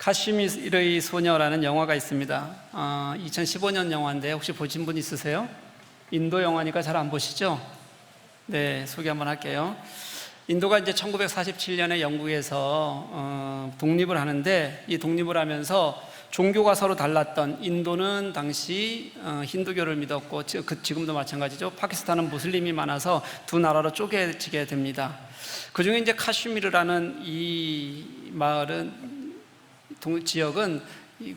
카슈미르의 소녀라는 영화가 있습니다. 2015년 영화인데 혹시 보신 분 있으세요? 인도 영화니까 잘 안 보시죠? 네, 소개 한번 할게요. 인도가 이제 1947년에 영국에서 독립을 하는데, 이 독립을 하면서 종교가 서로 달랐던, 인도는 당시 힌두교를 믿었고 지금도 마찬가지죠. 파키스탄은 무슬림이 많아서 두 나라로 쪼개지게 됩니다. 그 중에 이제 카슈미르라는 이 마을은, 지역은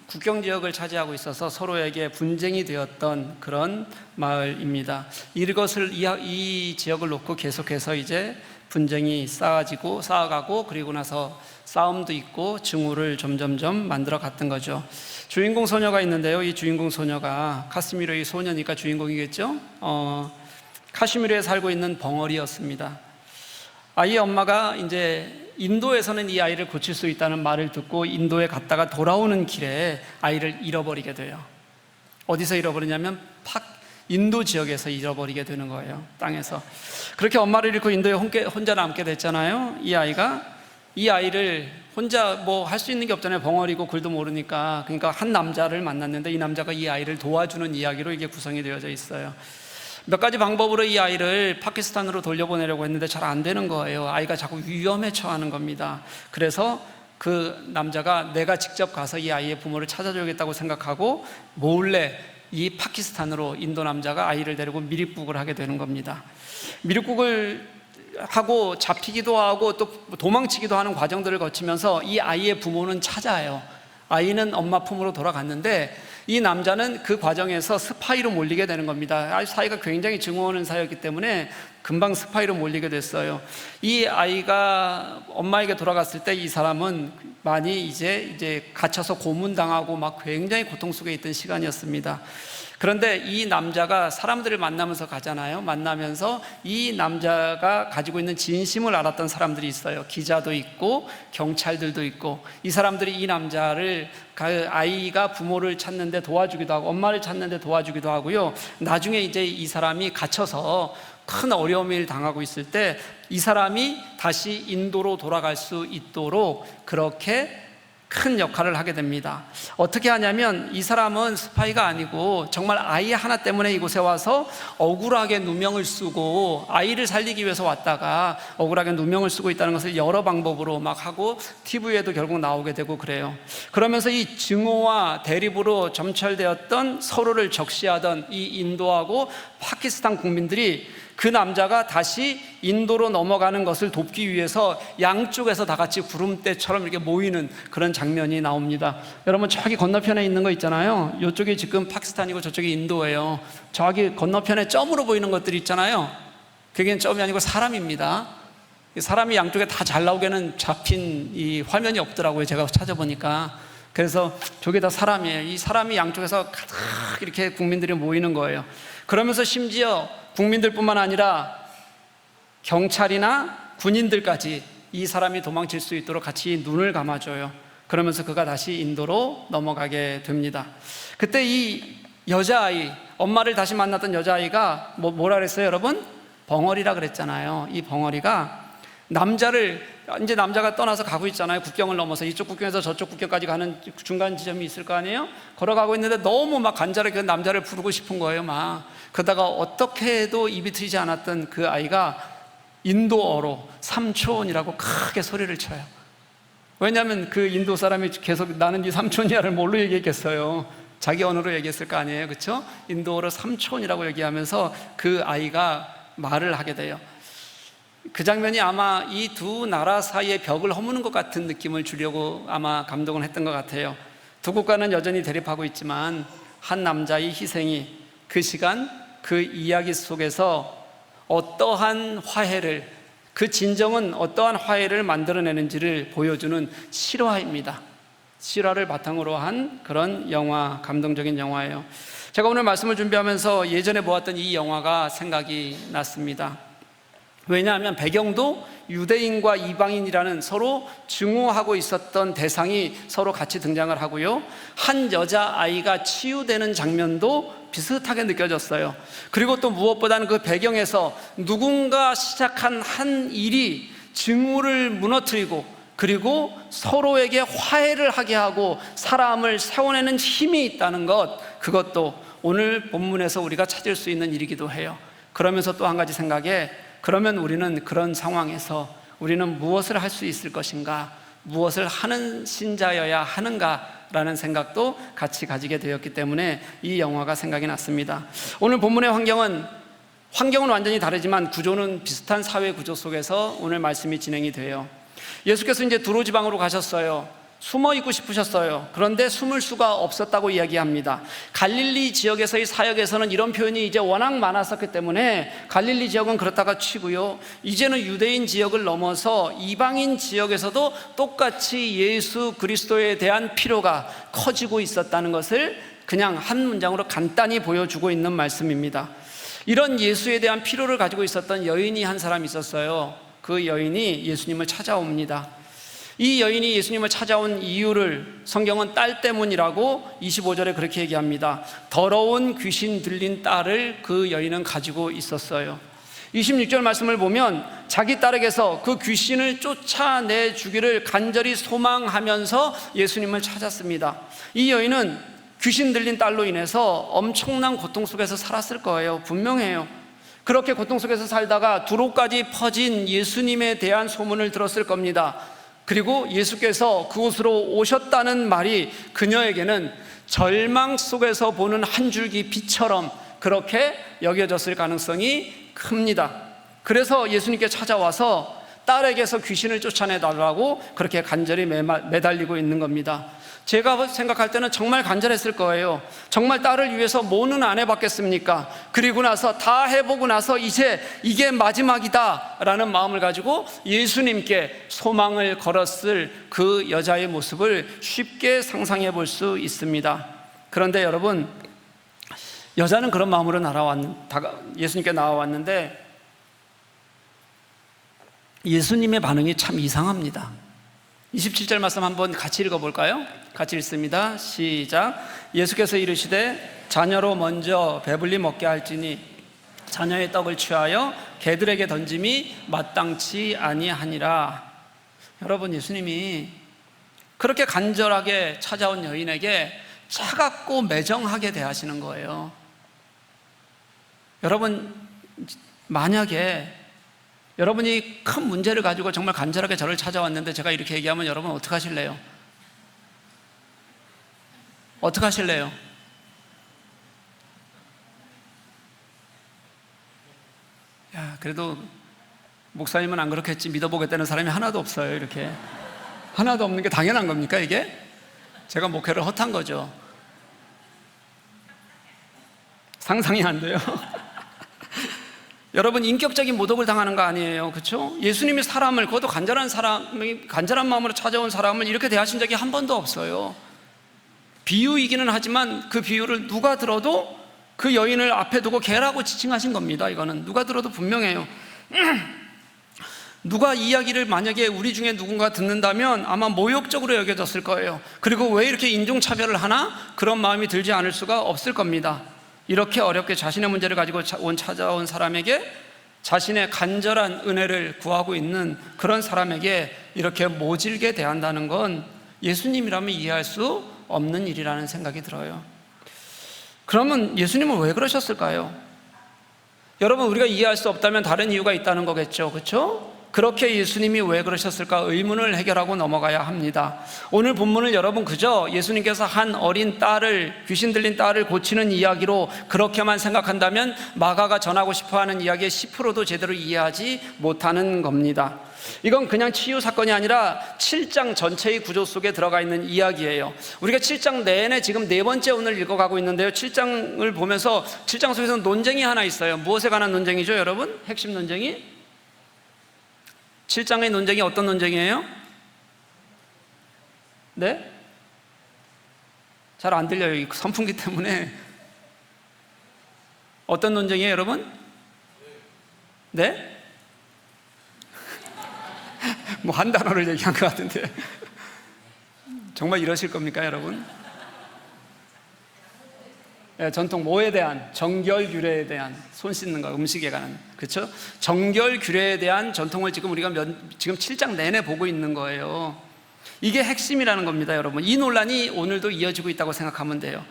국경 지역을 차지하고 있어서 서로에게 분쟁이 되었던 그런 마을입니다. 이 지역을 놓고 계속해서 이제 분쟁이 쌓아가고, 그리고 나서 싸움도 있고 증오를 점점점 만들어 갔던 거죠. 주인공 소녀가 있는데요. 이 주인공 소녀가 카슈미르의 소녀니까 주인공이겠죠. 카슈미르에 살고 있는 벙어리였습니다. 아이의 엄마가 이제 인도에서는 이 아이를 고칠 수 있다는 말을 듣고 인도에 갔다가 돌아오는 길에 아이를 잃어버리게 돼요. 어디서 잃어버리냐면 인도 지역에서 잃어버리게 되는 거예요. 땅에서. 그렇게 엄마를 잃고 인도에 혼자 남게 됐잖아요. 이 아이를 혼자 뭐 할 수 있는 게 없잖아요. 벙어리고 글도 모르니까. 그러니까 한 남자를 만났는데, 이 남자가 이 아이를 도와주는 이야기로 이게 구성이 되어져 있어요. 몇 가지 방법으로 이 아이를 파키스탄으로 돌려보내려고 했는데 잘 안 되는 거예요. 아이가 자꾸 위험에 처하는 겁니다. 그래서 그 남자가 내가 직접 가서 이 아이의 부모를 찾아줘야겠다고 생각하고 몰래 이 파키스탄으로 인도 남자가 아이를 데리고 미립국을 하게 되는 겁니다. 미립국을 하고 잡히기도 하고 또 도망치기도 하는 과정들을 거치면서 이 아이의 부모는 찾아요. 아이는 엄마 품으로 돌아갔는데 이 남자는 그 과정에서 스파이로 몰리게 되는 겁니다. 사이가 굉장히 증오하는 사이였기 때문에 금방 스파이로 몰리게 됐어요. 이 아이가 엄마에게 돌아갔을 때 이 사람은 많이 이제 갇혀서 고문당하고 막 굉장히 고통 속에 있던 시간이었습니다. 그런데 이 남자가 사람들을 만나면서 가잖아요. 만나면서 이 남자가 가지고 있는 진심을 알았던 사람들이 있어요. 기자도 있고 경찰들도 있고, 이 사람들이 이 남자를, 아이가 부모를 찾는데 도와주기도 하고 엄마를 찾는데 도와주기도 하고요. 나중에 이제 이 사람이 갇혀서 큰 어려움을 당하고 있을 때 이 사람이 다시 인도로 돌아갈 수 있도록 그렇게 큰 역할을 하게 됩니다. 어떻게 하냐면, 이 사람은 스파이가 아니고 정말 아이 하나 때문에 이곳에 와서 억울하게 누명을 쓰고, 아이를 살리기 위해서 왔다가 억울하게 누명을 쓰고 있다는 것을 여러 방법으로 막 하고 TV에도 결국 나오게 되고 그래요. 그러면서 이 증오와 대립으로 점철되었던, 서로를 적시하던 이 인도하고 파키스탄 국민들이 그 남자가 다시 인도로 넘어가는 것을 돕기 위해서 양쪽에서 다 같이 구름대처럼 이렇게 모이는 그런 장면이 나옵니다. 여러분, 저기 건너편에 있는 거 있잖아요. 이쪽이 지금 파키스탄이고 저쪽이 인도예요. 저기 건너편에 점으로 보이는 것들이 있잖아요. 그게 점이 아니고 사람입니다. 사람이 양쪽에 다 잘 나오게는 잡힌 이 화면이 없더라고요. 제가 찾아보니까. 그래서 저게 다 사람이에요. 이 사람이 양쪽에서 가득 이렇게 국민들이 모이는 거예요. 그러면서 심지어 국민들뿐만 아니라 경찰이나 군인들까지 이 사람이 도망칠 수 있도록 같이 눈을 감아줘요. 그러면서 그가 다시 인도로 넘어가게 됩니다. 그때 이 여자아이, 엄마를 다시 만났던 여자아이가 뭐라 그랬어요, 여러분? 벙어리라 그랬잖아요. 이 벙어리가 이제 남자가 떠나서 가고 있잖아요. 국경을 넘어서 이쪽 국경에서 저쪽 국경까지 가는 중간 지점이 있을 거 아니에요? 걸어가고 있는데 너무 막 간절하게 그 남자를 부르고 싶은 거예요. 막 그러다가 어떻게 해도 입이 트이지 않았던 그 아이가 인도어로 삼촌이라고 크게 소리를 쳐요. 왜냐하면 그 인도 사람이 계속 나는 네 삼촌이야를 뭘로 얘기했겠어요? 자기 언어로 얘기했을 거 아니에요, 그렇죠? 인도어로 삼촌이라고 얘기하면서 그 아이가 말을 하게 돼요. 그 장면이 아마 이 두 나라 사이의 벽을 허무는 것 같은 느낌을 주려고 아마 감독은 했던 것 같아요. 두 국가는 여전히 대립하고 있지만 한 남자의 희생이 그 시간, 그 이야기 속에서 어떠한 화해를, 그 진정은 어떠한 화해를 만들어내는지를 보여주는 실화입니다. 실화를 바탕으로 한 그런 영화, 감동적인 영화예요. 제가 오늘 말씀을 준비하면서 예전에 보았던 이 영화가 생각이 났습니다. 왜냐하면 배경도 유대인과 이방인이라는 서로 증오하고 있었던 대상이 서로 같이 등장을 하고요. 한 여자아이가 치유되는 장면도 비슷하게 느껴졌어요. 그리고 또 무엇보다는 그 배경에서 누군가 시작한 한 일이 증오를 무너뜨리고 그리고 서로에게 화해를 하게 하고 사람을 세워내는 힘이 있다는 것, 그것도 오늘 본문에서 우리가 찾을 수 있는 일이기도 해요. 그러면서 또 한 가지 생각에, 그러면 우리는 그런 상황에서 우리는 무엇을 할 수 있을 것인가, 무엇을 하는 신자여야 하는가라는 생각도 같이 가지게 되었기 때문에 이 영화가 생각이 났습니다. 오늘 본문의 환경은 완전히 다르지만 구조는 비슷한 사회 구조 속에서 오늘 말씀이 진행이 돼요. 예수께서 이제 두로 지방으로 가셨어요. 숨어 있고 싶으셨어요. 그런데 숨을 수가 없었다고 이야기합니다. 갈릴리 지역에서의 사역에서는 이런 표현이 이제 워낙 많았었기 때문에 갈릴리 지역은 그렇다가 치고요, 이제는 유대인 지역을 넘어서 이방인 지역에서도 똑같이 예수 그리스도에 대한 필요가 커지고 있었다는 것을 그냥 한 문장으로 간단히 보여주고 있는 말씀입니다. 이런 예수에 대한 필요를 가지고 있었던 여인이 한 사람이 있었어요. 그 여인이 예수님을 찾아옵니다. 이 여인이 예수님을 찾아온 이유를 성경은 딸 때문이라고 25절에 그렇게 얘기합니다. 더러운 귀신 들린 딸을 그 여인은 가지고 있었어요. 26절 말씀을 보면 자기 딸에게서 그 귀신을 쫓아내 주기를 간절히 소망하면서 예수님을 찾았습니다. 이 여인은 귀신 들린 딸로 인해서 엄청난 고통 속에서 살았을 거예요. 분명해요. 그렇게 고통 속에서 살다가 두로까지 퍼진 예수님에 대한 소문을 들었을 겁니다. 그리고 예수께서 그곳으로 오셨다는 말이 그녀에게는 절망 속에서 보는 한 줄기 빛처럼 그렇게 여겨졌을 가능성이 큽니다. 그래서 예수님께 찾아와서 딸에게서 귀신을 쫓아내달라고 그렇게 간절히 매달리고 있는 겁니다. 제가 생각할 때는 정말 간절했을 거예요. 정말 딸을 위해서 뭐는 안 해봤겠습니까? 그리고 나서 다 해보고 나서 이제 이게 마지막이다 라는 마음을 가지고 예수님께 소망을 걸었을 그 여자의 모습을 쉽게 상상해 볼 수 있습니다. 그런데 여러분, 여자는 그런 마음으로 예수님께 나와왔는데 예수님의 반응이 참 이상합니다. 27절 말씀 한번 같이 읽어볼까요? 같이 읽습니다. 시작. 예수께서 이르시되 자녀로 먼저 배불리 먹게 할지니 자녀의 떡을 취하여 개들에게 던짐이 마땅치 아니하니라. 여러분, 예수님이 그렇게 간절하게 찾아온 여인에게 차갑고 매정하게 대하시는 거예요. 여러분, 만약에 여러분이 큰 문제를 가지고 정말 간절하게 저를 찾아왔는데 제가 이렇게 얘기하면 여러분 어떻게 하실래요? 어떻게 하실래요? 야, 그래도 목사님은 안 그렇겠지 믿어보겠다는 사람이 하나도 없어요. 이렇게 하나도 없는 게 당연한 겁니까 이게? 제가 목회를 헛한 거죠. 상상이 안 돼요. 여러분, 인격적인 모독을 당하는 거 아니에요, 그렇죠? 예수님이 사람을, 그것도 간절한 마음으로 찾아온 사람을 이렇게 대하신 적이 한 번도 없어요. 비유이기는 하지만 그 비유를 누가 들어도 그 여인을 앞에 두고 개라고 지칭하신 겁니다. 이거는 누가 들어도 분명해요. 누가 이 이야기를 만약에 우리 중에 누군가 듣는다면 아마 모욕적으로 여겨졌을 거예요. 그리고 왜 이렇게 인종차별을 하나? 그런 마음이 들지 않을 수가 없을 겁니다. 이렇게 어렵게 자신의 문제를 가지고 찾아온 사람에게, 자신의 간절한 은혜를 구하고 있는 그런 사람에게 이렇게 모질게 대한다는 건 예수님이라면 이해할 수 없는 일이라는 생각이 들어요. 그러면 예수님은 왜 그러셨을까요? 여러분, 우리가 이해할 수 없다면 다른 이유가 있다는 거겠죠, 그렇죠? 그렇게 예수님이 왜 그러셨을까 의문을 해결하고 넘어가야 합니다. 오늘 본문을 여러분 그저 예수님께서 한 어린 딸을, 귀신 들린 딸을 고치는 이야기로 그렇게만 생각한다면 마가가 전하고 싶어하는 이야기의 10%도 제대로 이해하지 못하는 겁니다. 이건 그냥 치유 사건이 아니라 7장 전체의 구조 속에 들어가 있는 이야기예요. 우리가 7장 내내 지금 4번째 오늘 읽어가고 있는데요, 7장을 보면서 7장 속에서 논쟁이 하나 있어요. 무엇에 관한 논쟁이죠, 여러분? 핵심 논쟁이? 7장의 논쟁이 어떤 논쟁이에요? 네? 잘 안 들려요, 이 선풍기 때문에. 어떤 논쟁이에요, 여러분? 네? 뭐 한 단어를 얘기한 것 같은데. 정말 이러실 겁니까, 여러분? 전통 뭐에 대한? 정결 규례에 대한, 손 씻는 거, 음식에 관한, 그렇죠? 정결 규례에 대한 전통을 지금 우리가 지금 7장 내내 보고 있는 거예요. 이게 핵심이라는 겁니다, 여러분. 이 논란이 오늘도 이어지고 있다고 생각하면 돼요.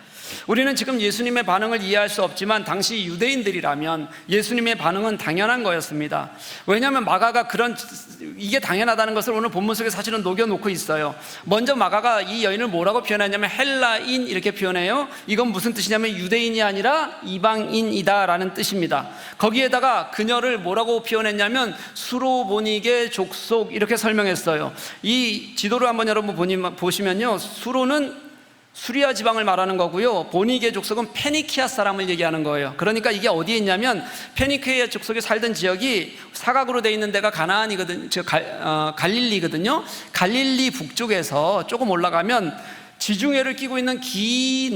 우리는 지금 예수님의 반응을 이해할 수 없지만 당시 유대인들이라면 예수님의 반응은 당연한 거였습니다. 왜냐하면 마가가 이게 당연하다는 것을 오늘 본문 속에 사실은 녹여놓고 있어요. 먼저 마가가 이 여인을 뭐라고 표현하냐면 헬라인 이렇게 표현해요. 이건 무슨 뜻이냐면 유대인이 아니라 이방인이다 라는 뜻입니다. 거기에다가 그녀를 뭐라고 표현했냐면 수로보니게 족속 이렇게 설명했어요. 이 지도를 한번 여러분 보시면요, 수로는 수리아 지방을 말하는 거고요, 보니게 족속은 페니키아 사람을 얘기하는 거예요. 그러니까 이게 어디에 있냐면 페니키아 족속이 살던 지역이 사각으로 되어 있는 데가 가나안이거든요, 갈릴리거든요. 갈릴리 북쪽에서 조금 올라가면 지중해를 끼고 있는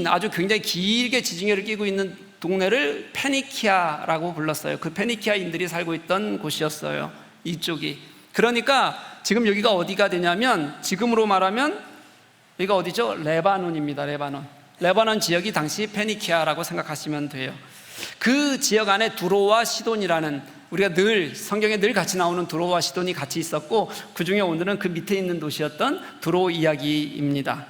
아주 굉장히 길게 지중해를 끼고 있는 동네를 페니키아라고 불렀어요. 그 페니키아인들이 살고 있던 곳이었어요, 이쪽이. 그러니까 지금 여기가 어디가 되냐면, 지금으로 말하면 여기가 어디죠? 레바논입니다. 레바논 지역이 당시 페니키아라고 생각하시면 돼요. 그 지역 안에 두로와 시돈이라는, 우리가 늘 성경에 늘 같이 나오는 두로와 시돈이 같이 있었고, 그 중에 오늘은 그 밑에 있는 도시였던 두로 이야기입니다.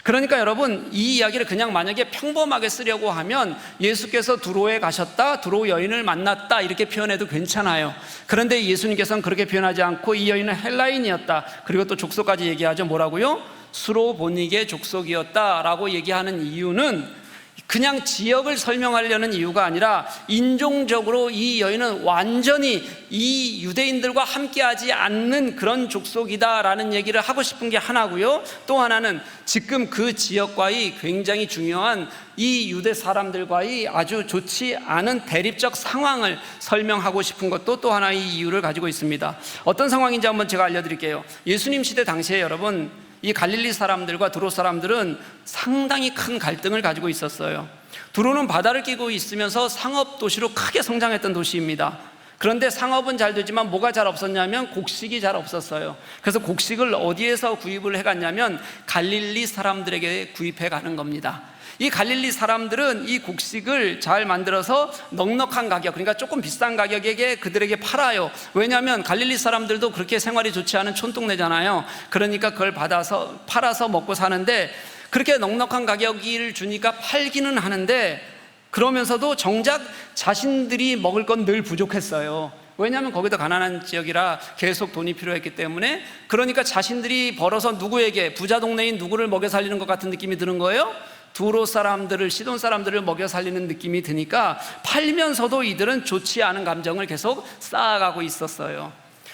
그러니까 여러분, 이 이야기를 그냥 만약에 평범하게 쓰려고 하면 예수께서 두로에 가셨다, 두로 여인을 만났다 이렇게 표현해도 괜찮아요. 그런데 예수님께서는 그렇게 표현하지 않고 이 여인은 헬라인이었다, 그리고 또 족속까지 얘기하죠. 뭐라고요? 수로보니게 족속이었다라고 얘기하는 이유는 그냥 지역을 설명하려는 이유가 아니라 인종적으로 이 여인은 완전히 이 유대인들과 함께하지 않는 그런 족속이다라는 얘기를 하고 싶은 게 하나고요, 또 하나는 지금 그 지역과의 굉장히 중요한 이 유대 사람들과의 아주 좋지 않은 대립적 상황을 설명하고 싶은 것도 또 하나의 이유를 가지고 있습니다. 어떤 상황인지 한번 제가 알려드릴게요. 예수님 시대 당시에 여러분, 이 갈릴리 사람들과 두로 사람들은 상당히 큰 갈등을 가지고 있었어요. 두로는 바다를 끼고 있으면서 상업 도시로 크게 성장했던 도시입니다. 그런데 상업은 잘 되지만 뭐가 잘 없었냐면 곡식이 잘 없었어요. 그래서 곡식을 어디에서 구입을 해갔냐면 갈릴리 사람들에게 구입해 가는 겁니다. 이 갈릴리 사람들은 이 곡식을 잘 만들어서 넉넉한 가격, 그러니까 조금 비싼 가격에 그들에게 팔아요. 왜냐하면 갈릴리 사람들도 그렇게 생활이 좋지 않은 촌동네잖아요. 그러니까 그걸 팔아서 먹고 사는데, 그렇게 넉넉한 가격을 주니까 팔기는 하는데, 그러면서도 정작 자신들이 먹을 건 늘 부족했어요. 왜냐하면 거기도 가난한 지역이라 계속 돈이 필요했기 때문에. 그러니까 자신들이 벌어서 누구에게, 부자 동네인 누구를 먹여 살리는 것 같은 느낌이 드는 거예요. 두로 사람들을, 시돈 사람들을 먹여 살리는 느낌이 드니까 팔면서도 이들은 좋지 않은 감정을 계속 쌓아가고 있었어요.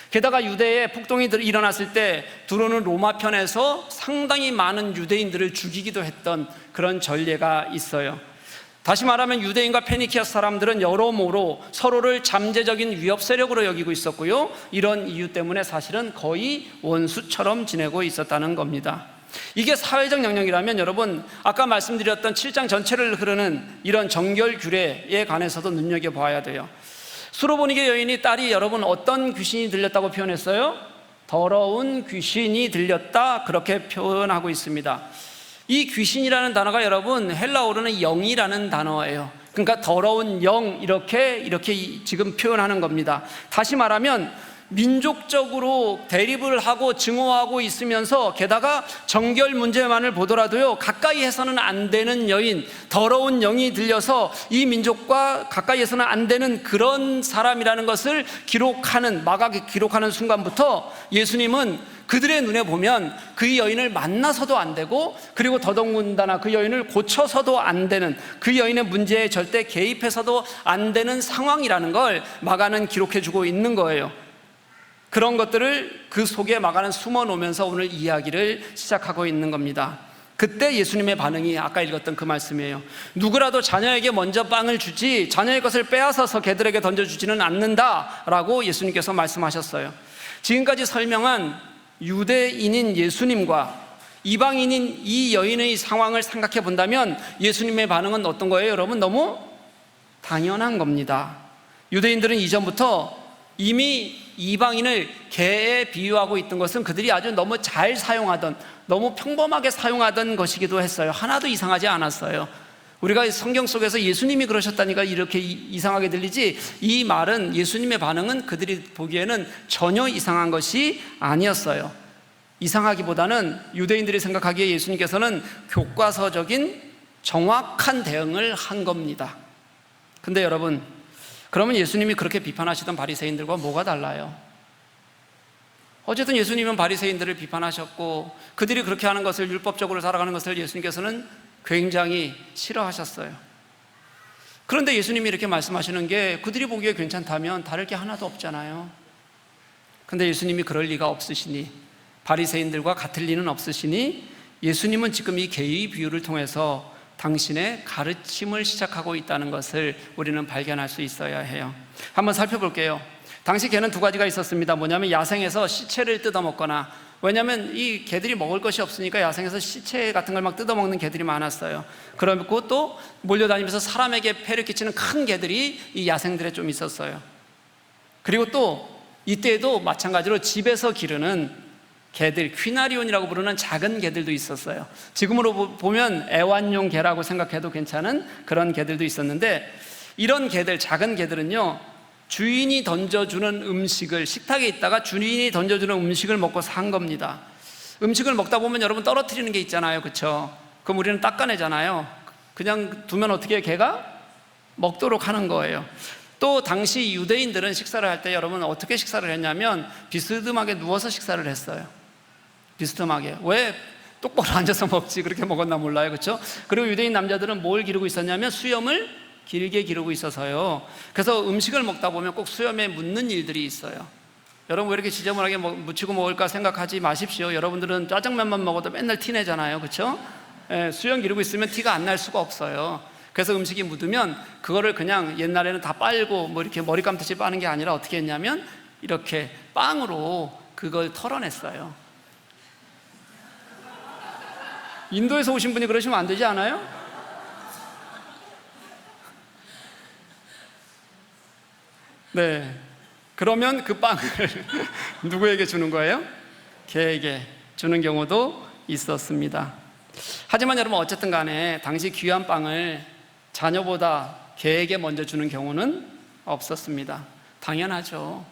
게다가 유대에 폭동이 일어났을 때 두로는 로마 편에서 상당히 많은 유대인들을 죽이기도 했던 그런 전례가 있어요. 다시 말하면 유대인과 페니키아 사람들은 여러모로 서로를 잠재적인 위협 세력으로 여기고 있었고요, 이런 이유 때문에 사실은 거의 원수처럼 지내고 있었다는 겁니다. 이게 사회적 영역이라면 여러분, 아까 말씀드렸던 7장 전체를 흐르는 이런 정결 규례에 관해서도 눈여겨봐야 돼요. 수로보니게 여인이 딸이 여러분 어떤 귀신이 들렸다고 표현했어요? 더러운 귀신이 들렸다, 그렇게 표현하고 있습니다. 이 귀신이라는 단어가 여러분 헬라어로는 영이라는 단어예요. 그러니까 더러운 영, 이렇게 지금 표현하는 겁니다. 다시 말하면 민족적으로 대립을 하고 증오하고 있으면서 게다가 정결 문제만을 보더라도요, 가까이 해서는 안 되는 여인, 더러운 영이 들려서 이 민족과 가까이 해서는 안 되는 그런 사람이라는 것을 마가가 기록하는 순간부터 예수님은 그들의 눈에 보면 그 여인을 만나서도 안 되고, 그리고 더더군다나 그 여인을 고쳐서도 안 되는, 그 여인의 문제에 절대 개입해서도 안 되는 상황이라는 걸 마가는 기록해주고 있는 거예요. 그런 것들을 그 속에 마가는 숨어 놓으면서 오늘 이야기를 시작하고 있는 겁니다. 그때 예수님의 반응이 아까 읽었던 그 말씀이에요. 누구라도 자녀에게 먼저 빵을 주지 자녀의 것을 빼앗아서 개들에게 던져주지는 않는다라고 예수님께서 말씀하셨어요. 지금까지 설명한 유대인인 예수님과 이방인인 이 여인의 상황을 생각해 본다면 예수님의 반응은 어떤 거예요? 여러분, 너무 당연한 겁니다. 유대인들은 이전부터 이미 이방인을 개에 비유하고 있던 것은 그들이 아주 너무 잘 사용하던, 너무 평범하게 사용하던 것이기도 했어요. 하나도 이상하지 않았어요. 우리가 성경 속에서 예수님이 그러셨다니까 이렇게 이상하게 들리지, 이 말은, 예수님의 반응은 그들이 보기에는 전혀 이상한 것이 아니었어요. 이상하기보다는 유대인들이 생각하기에 예수님께서는 교과서적인 정확한 대응을 한 겁니다. 근데 여러분, 그러면 예수님이 그렇게 비판하시던 바리새인들과 뭐가 달라요? 어쨌든 예수님은 바리새인들을 비판하셨고 그들이 그렇게 하는 것을, 율법적으로 살아가는 것을 예수님께서는 굉장히 싫어하셨어요. 그런데 예수님이 이렇게 말씀하시는 게 그들이 보기에 괜찮다면 다를 게 하나도 없잖아요. 근데 예수님이 그럴 리가 없으시니, 바리새인들과 같을 리는 없으시니, 예수님은 지금 이 개의 비유를 통해서 당신의 가르침을 시작하고 있다는 것을 우리는 발견할 수 있어야 해요. 한번 살펴볼게요. 당시 개는 두 가지가 있었습니다. 뭐냐면 야생에서 시체를 뜯어먹거나, 왜냐하면 이 개들이 먹을 것이 없으니까 야생에서 시체 같은 걸 막 뜯어먹는 개들이 많았어요. 그리고 또 몰려다니면서 사람에게 폐를 끼치는 큰 개들이 이 야생들에 좀 있었어요. 그리고 또 이때에도 마찬가지로 집에서 기르는 개들, 퀴나리온이라고 부르는 작은 개들도 있었어요. 지금으로 보면 애완용 개라고 생각해도 괜찮은 그런 개들도 있었는데, 이런 개들, 작은 개들은요, 주인이 던져주는 음식을, 식탁에 있다가 주인이 던져주는 음식을 먹고 산 겁니다. 음식을 먹다 보면 여러분 떨어뜨리는 게 있잖아요, 그렇죠? 그럼 우리는 닦아내잖아요. 그냥 두면 어떻게 개가 먹도록 하는 거예요. 또 당시 유대인들은 식사를 할 때 여러분 어떻게 식사를 했냐면 비스듬하게 누워서 식사를 했어요. 비스듬하게. 왜 똑바로 앉아서 먹지 그렇게 먹었나 몰라요, 그렇죠? 그리고 유대인 남자들은 뭘 기르고 있었냐면 수염을 길게 기르고 있어서요. 그래서 음식을 먹다 보면 꼭 수염에 묻는 일들이 있어요. 여러분 왜 이렇게 지저분하게 묻히고 먹을까 생각하지 마십시오. 여러분들은 짜장면만 먹어도 맨날 티 내잖아요, 그렇죠? 수염 기르고 있으면 티가 안 날 수가 없어요. 그래서 음식이 묻으면 그거를 그냥 옛날에는 다 빨고 뭐 이렇게 머리 감듯이 빠는 게 아니라 어떻게 했냐면 이렇게 빵으로 그걸 털어냈어요. 인도에서 오신 분이 그러시면 안 되지 않아요? 네. 그러면 그 빵을 누구에게 주는 거예요? 개에게 주는 경우도 있었습니다. 하지만 여러분 어쨌든 간에 당시 귀한 빵을 자녀보다 개에게 먼저 주는 경우는 없었습니다. 당연하죠.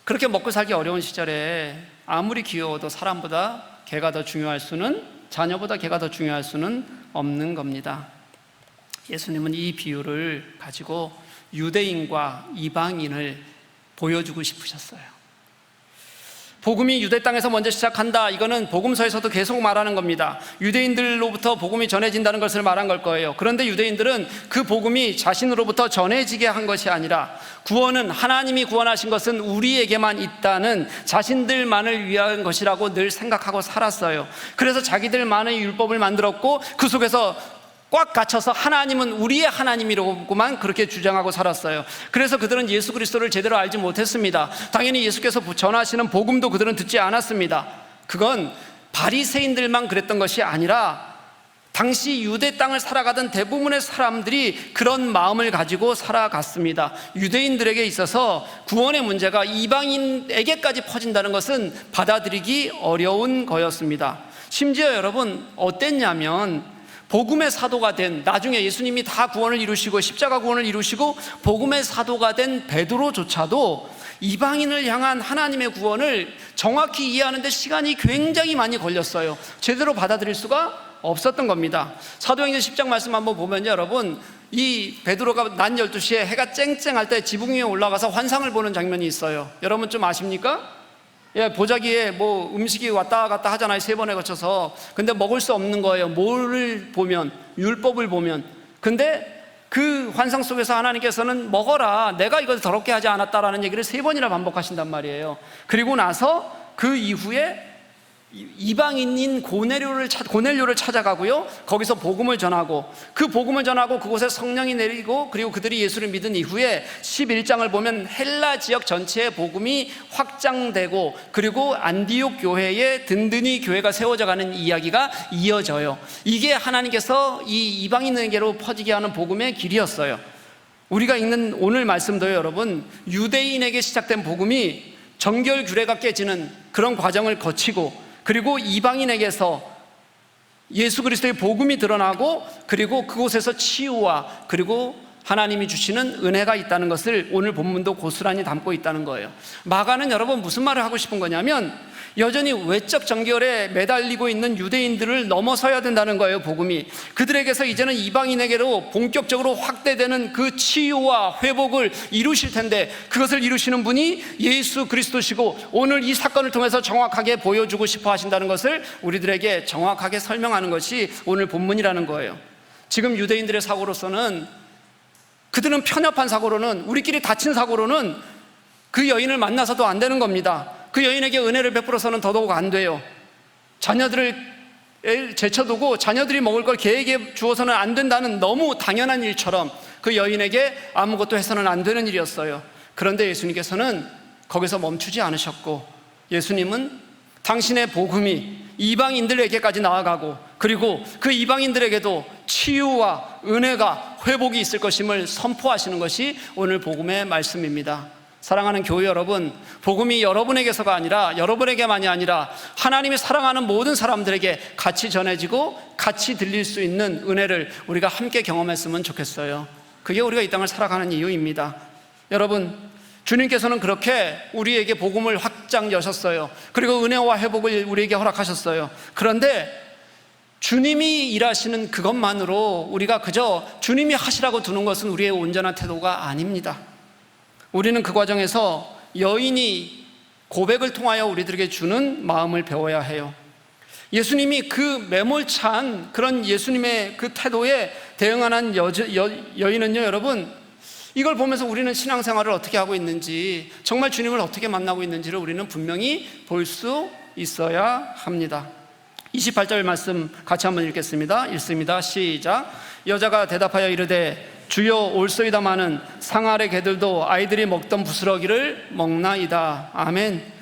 그렇게 먹고 살기 어려운 시절에 아무리 귀여워도 사람보다 개가 더 중요할 수는, 자녀보다 개가 더 중요할 수는 없는 겁니다. 예수님은 이 비유를 가지고 유대인과 이방인을 보여주고 싶으셨어요. 복음이 유대 땅에서 먼저 시작한다, 이거는 복음서에서도 계속 말하는 겁니다. 유대인들로부터 복음이 전해진다는 것을 말한 걸 거예요. 그런데 유대인들은 그 복음이 자신으로부터 전해지게 한 것이 아니라, 구원은 하나님이 구원하신 것은 우리에게만 있다는 자신들만을 위한 것이라고 늘 생각하고 살았어요. 그래서 자기들만의 율법을 만들었고 그 속에서 꽉 갇혀서 하나님은 우리의 하나님이라고만 그렇게 주장하고 살았어요. 그래서 그들은 예수 그리스도를 제대로 알지 못했습니다. 당연히 예수께서 전하시는 복음도 그들은 듣지 않았습니다. 그건 바리새인들만 그랬던 것이 아니라 당시 유대 땅을 살아가던 대부분의 사람들이 그런 마음을 가지고 살아갔습니다. 유대인들에게 있어서 구원의 문제가 이방인에게까지 퍼진다는 것은 받아들이기 어려운 거였습니다. 심지어 여러분 어땠냐면, 복음의 사도가 된, 나중에 예수님이 다 구원을 이루시고 십자가 구원을 이루시고 복음의 사도가 된 베드로조차도 이방인을 향한 하나님의 구원을 정확히 이해하는 데 시간이 굉장히 많이 걸렸어요. 제대로 받아들일 수가 없었던 겁니다. 사도행전 10장 말씀 한번 보면요, 여러분, 이 베드로가 낮 12시에 해가 쨍쨍할 때 지붕 위에 올라가서 환상을 보는 장면이 있어요. 여러분 좀 아십니까? 예, 보자기에 뭐 음식이 왔다 갔다 하잖아요, 3번에 거쳐서. 근데 먹을 수 없는 거예요. 뭐를 보면? 율법을 보면. 근데 그 환상 속에서 하나님께서는 먹어라, 내가 이걸 더럽게 하지 않았다라는 얘기를 3번이나 반복하신단 말이에요. 그리고 나서 그 이후에 이방인인 고넬료를 찾아가고요, 거기서 복음을 전하고, 그 복음을 전하고 그곳에 성령이 내리고, 그리고 그들이 예수를 믿은 이후에 11장을 보면 헬라 지역 전체에 복음이 확장되고, 그리고 안디옥 교회에 든든히 교회가 세워져 가는 이야기가 이어져요. 이게 하나님께서 이 이방인에게로 퍼지게 하는 복음의 길이었어요. 우리가 읽는 오늘 말씀도요, 여러분, 유대인에게 시작된 복음이 정결 규례가 깨지는 그런 과정을 거치고, 그리고 이방인에게서 예수 그리스도의 복음이 드러나고 그리고 그곳에서 치유와 그리고 하나님이 주시는 은혜가 있다는 것을 오늘 본문도 고스란히 담고 있다는 거예요. 마가는 여러분 무슨 말을 하고 싶은 거냐면 여전히 외적 정결에 매달리고 있는 유대인들을 넘어서야 된다는 거예요. 복음이 그들에게서 이제는 이방인에게로 본격적으로 확대되는 그 치유와 회복을 이루실 텐데 그것을 이루시는 분이 예수 그리스도시고 오늘 이 사건을 통해서 정확하게 보여주고 싶어 하신다는 것을 우리들에게 정확하게 설명하는 것이 오늘 본문이라는 거예요. 지금 유대인들의 사고로서는, 그들은 편협한 사고로는, 우리끼리 다친 사고로는 그 여인을 만나서도 안 되는 겁니다. 그 여인에게 은혜를 베풀어서는 더더욱 안 돼요. 자녀들을 제쳐두고 자녀들이 먹을 걸 걔에게 주어서는 안 된다는 너무 당연한 일처럼 그 여인에게 아무것도 해서는 안 되는 일이었어요. 그런데 예수님께서는 거기서 멈추지 않으셨고, 예수님은 당신의 복음이 이방인들에게까지 나아가고 그리고 그 이방인들에게도 치유와 은혜가 회복이 있을 것임을 선포하시는 것이 오늘 복음의 말씀입니다. 사랑하는 교회 여러분, 복음이 여러분에게서가 아니라, 여러분에게만이 아니라 하나님이 사랑하는 모든 사람들에게 같이 전해지고 같이 들릴 수 있는 은혜를 우리가 함께 경험했으면 좋겠어요. 그게 우리가 이 땅을 살아가는 이유입니다. 여러분, 주님께서는 그렇게 우리에게 복음을 확장 여셨어요. 그리고 은혜와 회복을 우리에게 허락하셨어요. 그런데 주님이 일하시는 그것만으로 우리가 그저 주님이 하시라고 두는 것은 우리의 온전한 태도가 아닙니다. 우리는 그 과정에서 여인이 고백을 통하여 우리들에게 주는 마음을 배워야 해요. 예수님이 그 매몰찬 그런 예수님의 그 태도에 대응하는 여인은요, 여러분, 이걸 보면서 우리는 신앙생활을 어떻게 하고 있는지, 정말 주님을 어떻게 만나고 있는지를 우리는 분명히 볼 수 있어야 합니다. 28절 말씀 같이 한번 읽겠습니다. 읽습니다. 시작. 여자가 대답하여 이르되 주여 올소이다마는 상 아래 개들도 아이들이 먹던 부스러기를 먹나이다. 아멘.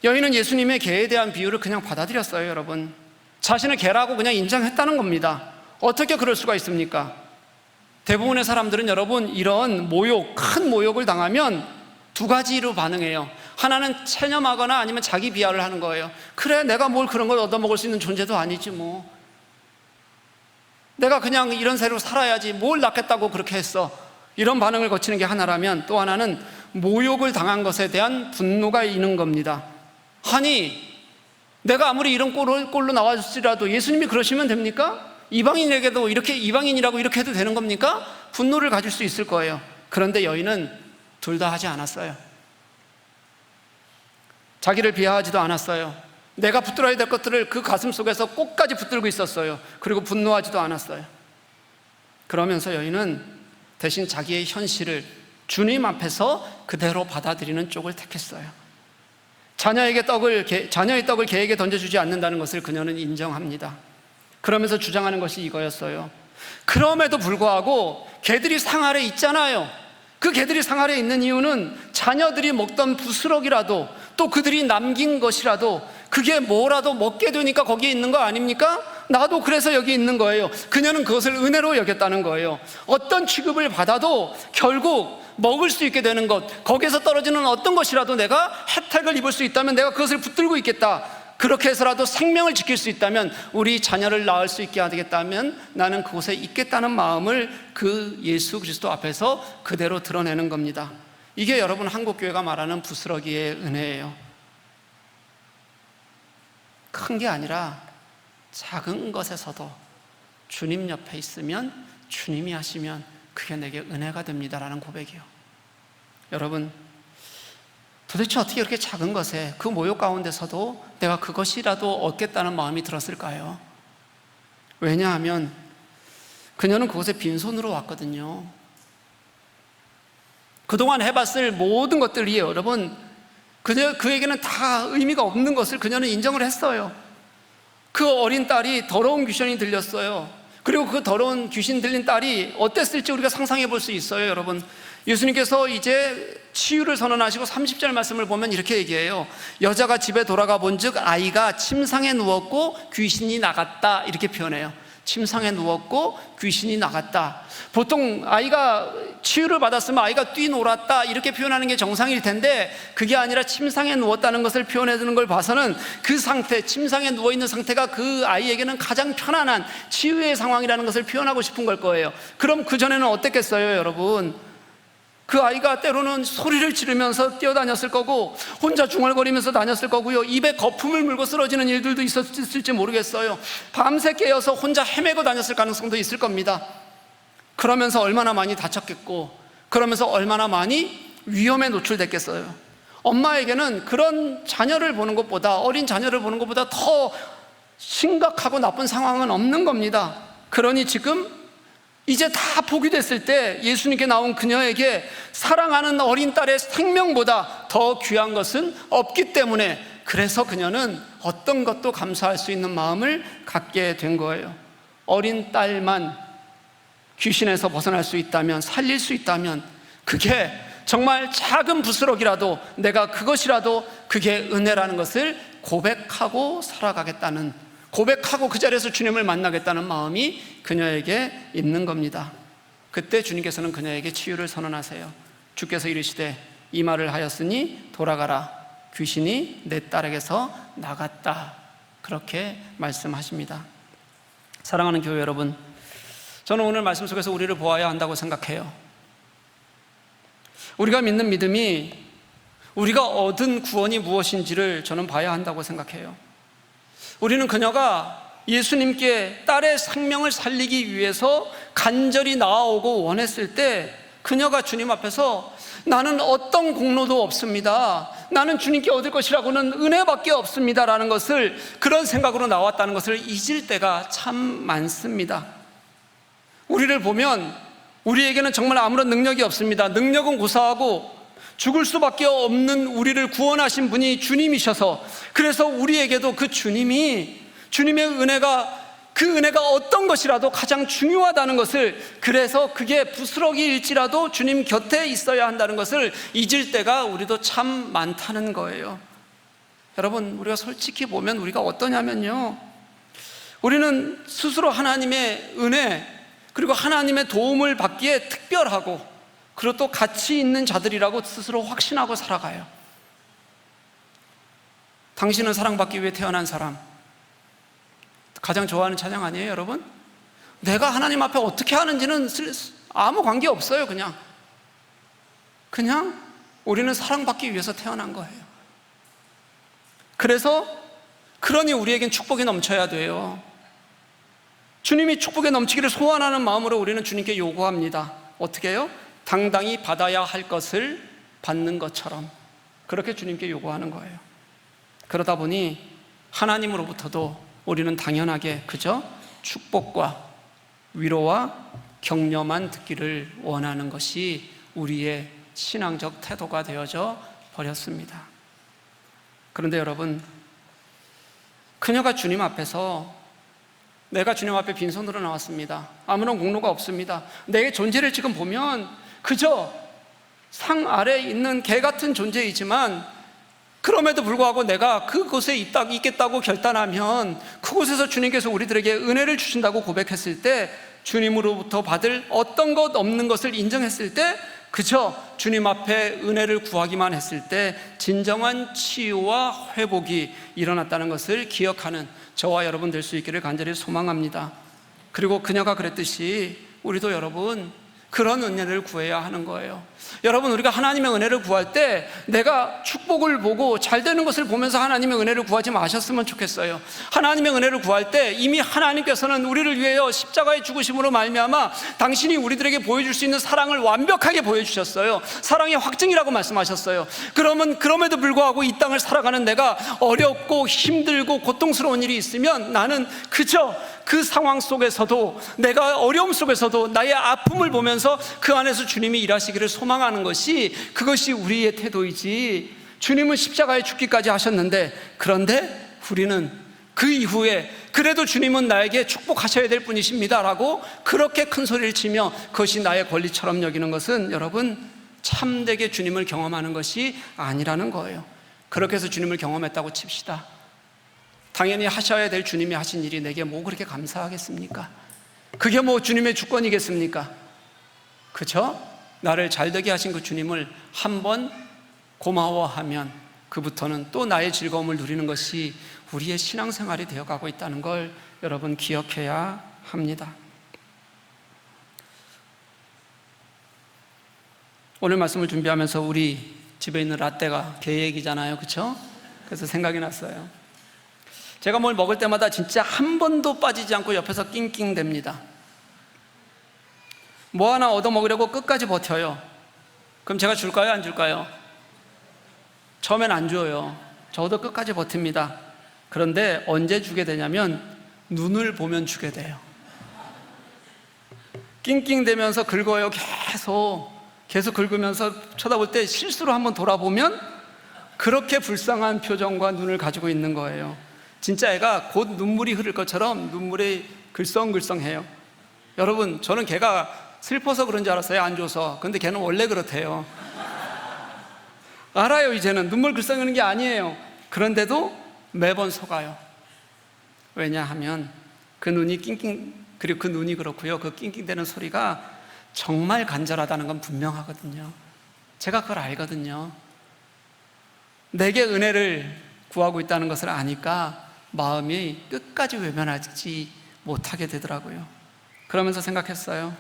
여인은 예수님의 개에 대한 비유를 그냥 받아들였어요. 여러분, 자신을 개라고 그냥 인정했다는 겁니다. 어떻게 그럴 수가 있습니까? 대부분의 사람들은 여러분, 이런 모욕, 큰 모욕을 당하면 두 가지로 반응해요. 하나는 체념하거나 아니면 자기 비하를 하는 거예요. 그래, 내가 뭘 그런 걸 얻어먹을 수 있는 존재도 아니지 뭐, 내가 그냥 이런 새로 살아야지, 뭘 낳겠다고 그렇게 했어. 이런 반응을 거치는 게 하나라면, 또 하나는 모욕을 당한 것에 대한 분노가 있는 겁니다. 아니, 내가 아무리 이런 꼴로 나왔을지라도 예수님이 그러시면 됩니까? 이방인에게도 이렇게, 이방인이라고 이렇게 해도 되는 겁니까? 분노를 가질 수 있을 거예요. 그런데 여인은 둘 다 하지 않았어요. 자기를 비하하지도 않았어요. 내가 붙들어야 될 것들을 그 가슴 속에서 꼭까지 붙들고 있었어요. 그리고 분노하지도 않았어요. 그러면서 여인은 대신 자기의 현실을 주님 앞에서 그대로 받아들이는 쪽을 택했어요. 자녀의 떡을 개에게 던져주지 않는다는 것을 그녀는 인정합니다. 그러면서 주장하는 것이 이거였어요. 그럼에도 불구하고 개들이 상 아래 있잖아요. 그 개들이 상 아래 있는 이유는 자녀들이 먹던 부스러기라도, 또 그들이 남긴 것이라도, 그게 뭐라도 먹게 되니까 거기에 있는 거 아닙니까? 나도 그래서 여기 있는 거예요. 그녀는 그것을 은혜로 여겼다는 거예요. 어떤 취급을 받아도 결국 먹을 수 있게 되는 것, 거기에서 떨어지는 어떤 것이라도 내가 혜택을 입을 수 있다면 내가 그것을 붙들고 있겠다. 그렇게 해서라도 생명을 지킬 수 있다면, 우리 자녀를 낳을 수 있게 하겠다면 나는 그곳에 있겠다는 마음을 그 예수 그리스도 앞에서 그대로 드러내는 겁니다. 이게 여러분, 한국교회가 말하는 부스러기의 은혜예요. 큰 게 아니라 작은 것에서도 주님 옆에 있으면, 주님이 하시면 그게 내게 은혜가 됩니다라는 고백이요. 여러분, 도대체 어떻게 이렇게 작은 것에, 그 모욕 가운데서도 내가 그것이라도 얻겠다는 마음이 들었을까요? 왜냐하면 그녀는 그곳에 빈손으로 왔거든요. 그동안 해봤을 모든 것들이 여러분, 그에게는 다 의미가 없는 것을 그녀는 인정을 했어요. 그 어린 딸이 더러운 귀신이 들렸어요. 그리고 그 더러운 귀신 들린 딸이 어땠을지 우리가 상상해 볼 수 있어요. 여러분, 예수님께서 이제 치유를 선언하시고 30절 말씀을 보면 이렇게 얘기해요. 여자가 집에 돌아가 본즉 아이가 침상에 누웠고 귀신이 나갔다, 이렇게 표현해요. 침상에 누웠고 귀신이 나갔다. 보통 아이가 치유를 받았으면 아이가 뛰놀았다 이렇게 표현하는 게 정상일 텐데, 그게 아니라 침상에 누웠다는 것을 표현해 주는 걸 봐서는 그 상태, 침상에 누워있는 상태가 그 아이에게는 가장 편안한 치유의 상황이라는 것을 표현하고 싶은 걸 거예요. 그럼 그전에는 어땠겠어요, 여러분? 그 아이가 때로는 소리를 지르면서 뛰어다녔을 거고, 혼자 중얼거리면서 다녔을 거고요, 입에 거품을 물고 쓰러지는 일들도 있었을지 모르겠어요. 밤새 깨어서 혼자 헤매고 다녔을 가능성도 있을 겁니다. 그러면서 얼마나 많이 다쳤겠고, 그러면서 얼마나 많이 위험에 노출됐겠어요. 엄마에게는 그런 자녀를 보는 것보다, 어린 자녀를 보는 것보다 더 심각하고 나쁜 상황은 없는 겁니다. 그러니 지금 이제 다 포기됐을 때 예수님께 나온 그녀에게 사랑하는 어린 딸의 생명보다 더 귀한 것은 없기 때문에, 그래서 그녀는 어떤 것도 감사할 수 있는 마음을 갖게 된 거예요. 어린 딸만 귀신에서 벗어날 수 있다면, 살릴 수 있다면, 그게 정말 작은 부스럭이라도, 내가 그것이라도 그게 은혜라는 것을 고백하고 살아가겠다는, 고백하고 그 자리에서 주님을 만나겠다는 마음이 그녀에게 있는 겁니다. 그때 주님께서는 그녀에게 치유를 선언하세요. 주께서 이르시되 이 말을 하였으니 돌아가라, 귀신이 내 딸에게서 나갔다. 그렇게 말씀하십니다. 사랑하는 교회 여러분, 저는 오늘 말씀 속에서 우리를 보아야 한다고 생각해요. 우리가 믿는 믿음이, 우리가 얻은 구원이 무엇인지를 저는 봐야 한다고 생각해요. 우리는 그녀가 예수님께 딸의 생명을 살리기 위해서 간절히 나아오고 원했을 때, 그녀가 주님 앞에서 나는 어떤 공로도 없습니다, 나는 주님께 얻을 것이라고는 은혜밖에 없습니다 라는 것을, 그런 생각으로 나왔다는 것을 잊을 때가 참 많습니다. 우리를 보면 우리에게는 정말 아무런 능력이 없습니다. 능력은 고사하고 죽을 수밖에 없는 우리를 구원하신 분이 주님이셔서, 그래서 우리에게도 그 주님이, 주님의 은혜가, 그 은혜가 어떤 것이라도 가장 중요하다는 것을, 그래서 그게 부스러기일지라도 주님 곁에 있어야 한다는 것을 잊을 때가 우리도 참 많다는 거예요. 여러분, 우리가 솔직히 보면 우리가 어떠냐면요, 우리는 스스로 하나님의 은혜, 그리고 하나님의 도움을 받기에 특별하고, 그리고 또 가치 있는 자들이라고 스스로 확신하고 살아가요. 당신은 사랑받기 위해 태어난 사람, 가장 좋아하는 찬양 아니에요, 여러분? 내가 하나님 앞에 어떻게 하는지는 아무 관계 없어요. 그냥 우리는 사랑받기 위해서 태어난 거예요. 그러니 우리에겐 축복이 넘쳐야 돼요. 주님이 축복에 넘치기를 소원하는 마음으로 우리는 주님께 요구합니다. 어떻게 해요? 당당히 받아야 할 것을 받는 것처럼 그렇게 주님께 요구하는 거예요. 그러다 보니 하나님으로부터도 우리는 당연하게 그저 축복과 위로와 격려만 듣기를 원하는 것이 우리의 신앙적 태도가 되어져 버렸습니다. 그런데 여러분, 그녀가 주님 앞에서, 내가 주님 앞에 빈손으로 나왔습니다, 아무런 공로가 없습니다, 내 존재를 지금 보면 그저 상 아래에 있는 개 같은 존재이지만, 그럼에도 불구하고 내가 그곳에 있겠다고 결단하면 그곳에서 주님께서 우리들에게 은혜를 주신다고 고백했을 때, 주님으로부터 받을 어떤 것 없는 것을 인정했을 때, 그저 주님 앞에 은혜를 구하기만 했을 때 진정한 치유와 회복이 일어났다는 것을 기억하는 저와 여러분 될 수 있기를 간절히 소망합니다. 그리고 그녀가 그랬듯이 우리도 여러분 그런 은혜를 구해야 하는 거예요. 여러분, 우리가 하나님의 은혜를 구할 때 내가 축복을 보고 잘 되는 것을 보면서 하나님의 은혜를 구하지 마셨으면 좋겠어요. 하나님의 은혜를 구할 때 이미 하나님께서는 우리를 위하여 십자가의 죽으심으로 말미암아 당신이 우리들에게 보여줄 수 있는 사랑을 완벽하게 보여주셨어요. 사랑의 확증이라고 말씀하셨어요. 그러면 그럼에도 불구하고 이 땅을 살아가는 내가 어렵고 힘들고 고통스러운 일이 있으면 나는 그저 그 상황 속에서도, 내가 어려움 속에서도 나의 아픔을 보면서 그 안에서 주님이 일하시기를 소망하는 것이, 그것이 우리의 태도이지, 주님은 십자가에 죽기까지 하셨는데, 그런데 우리는 그 이후에 그래도 주님은 나에게 축복하셔야 될 분이십니다 라고 그렇게 큰 소리를 치며 그것이 나의 권리처럼 여기는 것은 여러분, 참되게 주님을 경험하는 것이 아니라는 거예요. 그렇게 해서 주님을 경험했다고 칩시다. 당연히 하셔야 될 주님이 하신 일이 내게 뭐 그렇게 감사하겠습니까? 그게 뭐 주님의 주권이겠습니까? 그죠? 나를 잘되게 하신 그 주님을 한번 고마워하면 그부터는 또 나의 즐거움을 누리는 것이 우리의 신앙생활이 되어가고 있다는 걸 여러분 기억해야 합니다. 오늘 말씀을 준비하면서 우리 집에 있는 라떼가 계획이잖아요, 그렇죠? 그래서 생각이 났어요. 제가 뭘 먹을 때마다 진짜 한 번도 빠지지 않고 옆에서 낑낑댑니다. 뭐 하나 얻어먹으려고 끝까지 버텨요. 그럼 제가 줄까요, 안 줄까요? 처음엔 안 줘요. 저도 끝까지 버팁니다. 그런데 언제 주게 되냐면 눈을 보면 주게 돼요. 낑낑대면서 긁어요. 계속 긁으면서 쳐다볼 때 실수로 한번 돌아보면 그렇게 불쌍한 표정과 눈을 가지고 있는 거예요. 진짜 애가 곧 눈물이 흐를 것처럼 눈물이 글썽글썽해요. 여러분, 저는 걔가 슬퍼서 그런 줄 알았어요, 안 줘서. 근데 걔는 원래 그렇대요. 알아요, 이제는. 눈물 글썽이는 게 아니에요. 그런데도 매번 속아요. 왜냐하면 그 눈이 그리고 그 눈이 그렇고요, 그 낑낑대는 소리가 정말 간절하다는 건 분명하거든요. 제가 그걸 알거든요. 내게 은혜를 구하고 있다는 것을 아니까 마음이 끝까지 외면하지 못하게 되더라고요. 그러면서 생각했어요.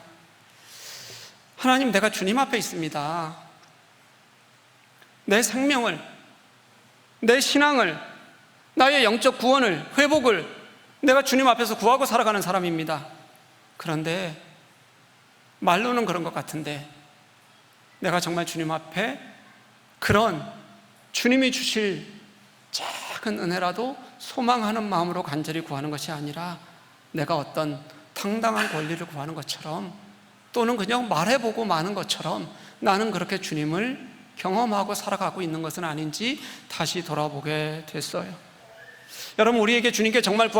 하나님, 내가 주님 앞에 있습니다. 내 생명을, 내 신앙을, 나의 영적 구원을, 회복을 내가 주님 앞에서 구하고 살아가는 사람입니다. 그런데 말로는 그런 것 같은데 내가 정말 주님 앞에 그런 주님이 주실 작은 은혜라도 소망하는 마음으로 간절히 구하는 것이 아니라 내가 어떤 당당한 권리를 구하는 것처럼 또는 그냥 말해보고 마는 것처럼 나는 그렇게 주님을 경험하고 살아가고 있는 것은 아닌지 다시 돌아보게 됐어요. 여러분, 우리에게 주님께 정말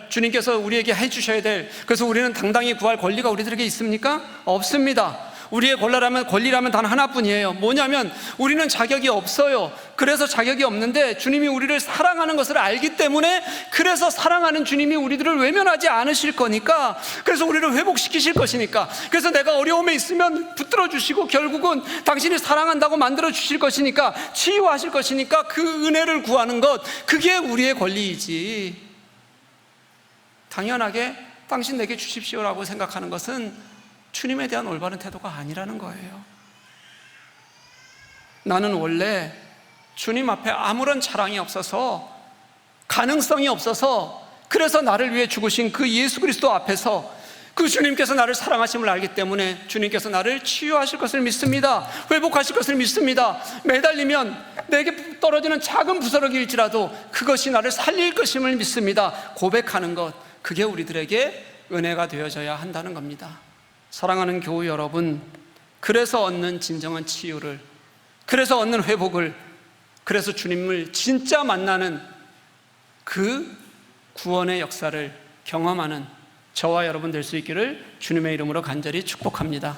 주님께서 우리에게 해주셔야 될, 그래서 우리는 당당히 구할 권리가 우리들에게 있습니까? 없습니다. 우리의 권리라면 단 하나뿐이에요. 뭐냐면 우리는 자격이 없어요. 그래서 자격이 없는데 주님이 우리를 사랑하는 것을 알기 때문에, 그래서 사랑하는 주님이 우리들을 외면하지 않으실 거니까, 그래서 우리를 회복시키실 것이니까, 그래서 내가 어려움에 있으면 붙들어 주시고 결국은 당신이 사랑한다고 만들어 주실 것이니까, 치유하실 것이니까 그 은혜를 구하는 것, 그게 우리의 권리이지, 당연하게 당신 내게 주십시오라고 생각하는 것은 주님에 대한 올바른 태도가 아니라는 거예요. 나는 원래 주님 앞에 아무런 자랑이 없어서, 가능성이 없어서, 그래서 나를 위해 죽으신 그 예수 그리스도 앞에서 그 주님께서 나를 사랑하심을 알기 때문에 주님께서 나를 치유하실 것을 믿습니다. 회복하실 것을 믿습니다. 매달리면 내게 떨어지는 작은 부스러기일지라도 그것이 나를 살릴 것임을 믿습니다. 고백하는 것, 그게 우리들에게 은혜가 되어져야 한다는 겁니다. 사랑하는 교우 여러분, 그래서 얻는 진정한 치유를, 그래서 얻는 회복을, 그래서 주님을 진짜 만나는 그 구원의 역사를 경험하는 저와 여러분 될 수 있기를 주님의 이름으로 간절히 축복합니다.